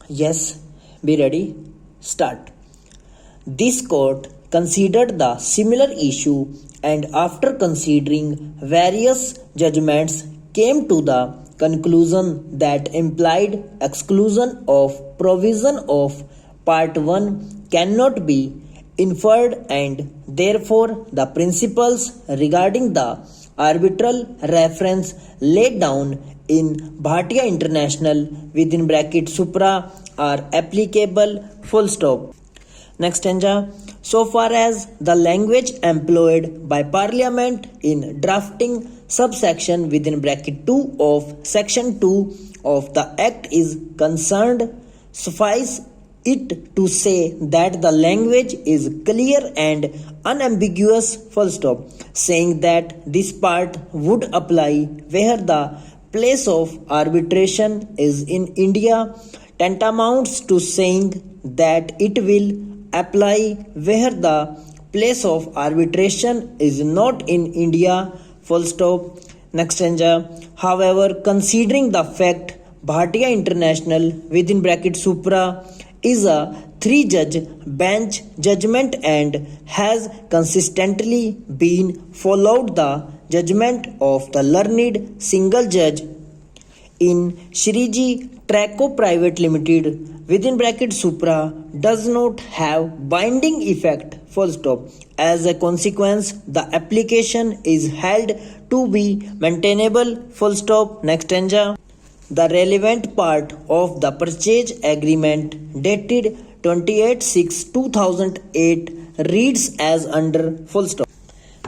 Yes, be ready. Start. This court considered the similar issue and after considering various judgments came to the conclusion that implied exclusion of provision of part 1 cannot be inferred and therefore the principles regarding the arbitral reference laid down in Bhatia International within bracket supra are applicable full stop. Next stanza. So far as the language employed by Parliament in drafting subsection within bracket 2 of section 2 of the Act is concerned, suffice it to say that the language is clear and unambiguous full stop, saying that this part would apply where the place of arbitration is in India tantamounts to saying that it will apply where the place of arbitration is not in India full stop. Next stanza. However, considering the fact Bhatia International within bracket supra is a 3-judge bench judgment and has consistently been followed the judgment of the learned single judge in Shriji Traco Private Limited within bracket supra does not have binding effect full stop. As a consequence, the application is held to be maintainable full stop. Next stanza. The relevant part of the purchase agreement dated 28/6/2008 reads as under full stop.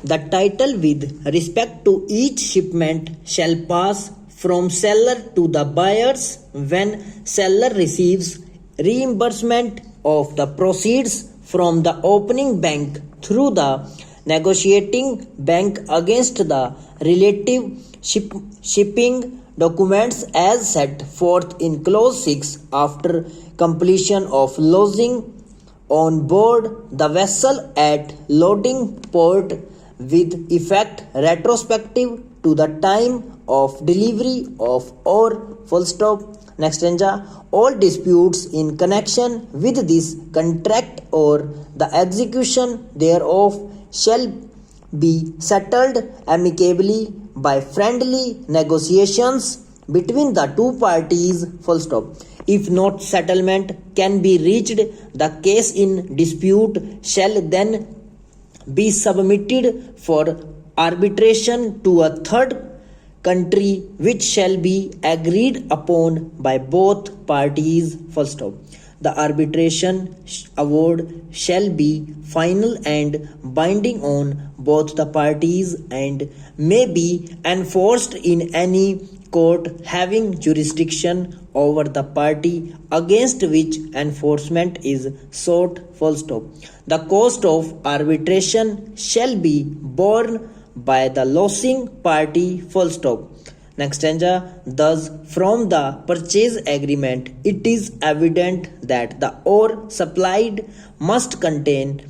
The title with respect to each shipment shall pass from seller to the buyers when seller receives reimbursement of the proceeds from the opening bank through the negotiating bank against the relative shipping documents as set forth in clause 6 after completion of lodging on board the vessel at loading port with effect retrospective to the time of delivery of or full stop. Next stanza. All disputes in connection with this contract or the execution thereof shall be settled amicably by friendly negotiations between the two parties full stop. If not settlement can be reached, the case in dispute shall then be submitted for arbitration to a third country which shall be agreed upon by both parties full stop. The arbitration award shall be final and binding on both the parties and may be enforced in any court having jurisdiction over the party against which enforcement is sought full stop. The cost of arbitration shall be borne by the losing party full stop. Next stanza. Thus, from the purchase agreement, it is evident that the ore supplied must contain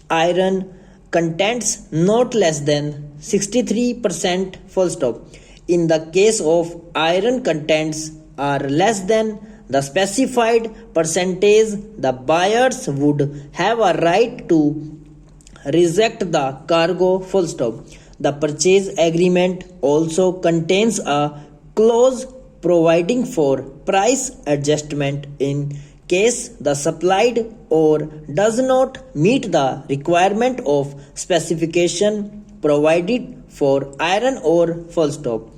iron contents not less than 63% full stop. In the case of iron contents are less than the specified percentage, the buyers would have a right to reject the cargo full stop. The purchase agreement also contains a clause providing for price adjustment in case the supplied ore does not meet the requirement of specification provided for iron ore full stop.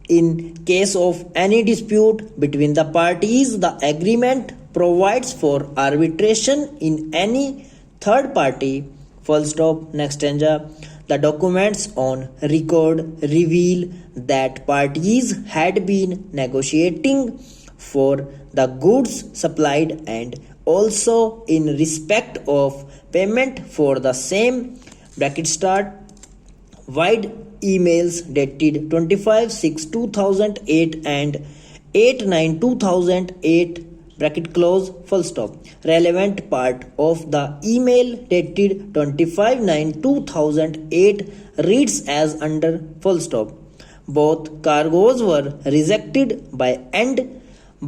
In case of any dispute between the parties, the agreement provides for arbitration in any third party full stop. Next stanza. The documents on record reveal that parties had been negotiating for the goods supplied and also in respect of payment for the same bracket start wide emails dated 25/6/2008 and 8/9/2008 bracket close full stop. Relevant part of the email dated 25/9/2008 reads as under full stop. Both cargoes were rejected by end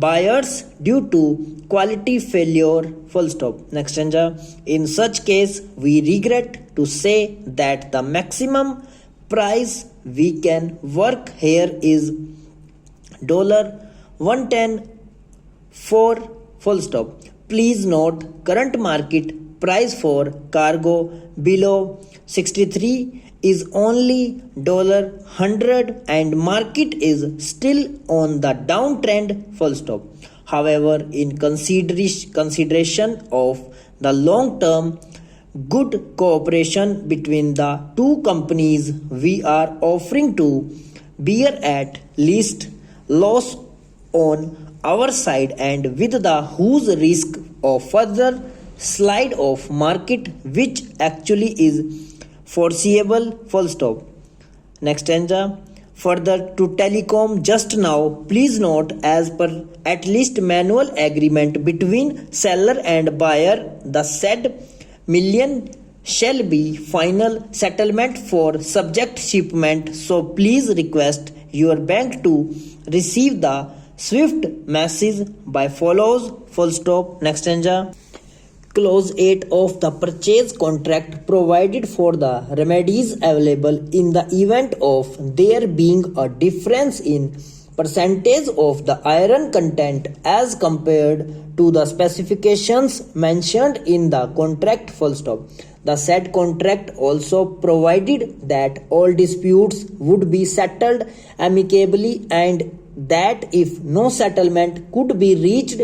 buyers due to quality failure. Full stop. Next stanza. In such case, we regret to say that the maximum price we can work here is $110 for full stop. Please note current market price for cargo below 63 is only $100 and market is still on the downtrend. Full stop. However, in consideration of the long term good cooperation between the two companies, we are offering to bear at least loss on our side and with the whose risk of further slide of market which actually is foreseeable. Full stop. Next stanza. Further to telecom just now, please note as per at least manual agreement between seller and buyer, the said million shall be final settlement for subject shipment. So please request your bank to receive the swift message by follows. Full stop. Next stanza. Clause 8 of the purchase contract provided for the remedies available in the event of there being a difference in percentage of the iron content as compared to the specifications mentioned in the contract. Full stop. The said contract also provided that all disputes would be settled amicably and that if no settlement could be reached,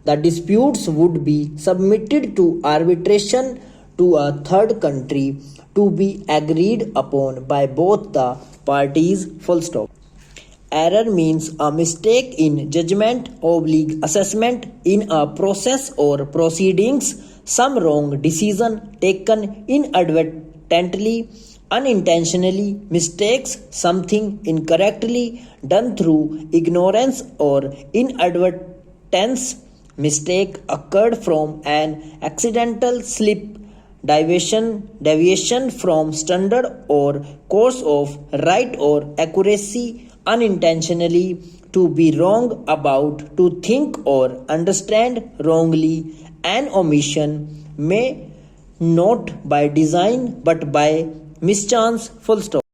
the disputes would be submitted to arbitration to a third country to be agreed upon by both the parties. Full stop. Error means a mistake in judgment, assessment in a process or proceedings, some wrong decision taken inadvertently, unintentionally, mistakes, something incorrectly done through ignorance or inadvertence. Mistake occurred from an accidental slip, deviation from standard or course of right or accuracy, unintentionally, to be wrong about, to think or understand wrongly, an omission may not by design but by mischance. Full stop.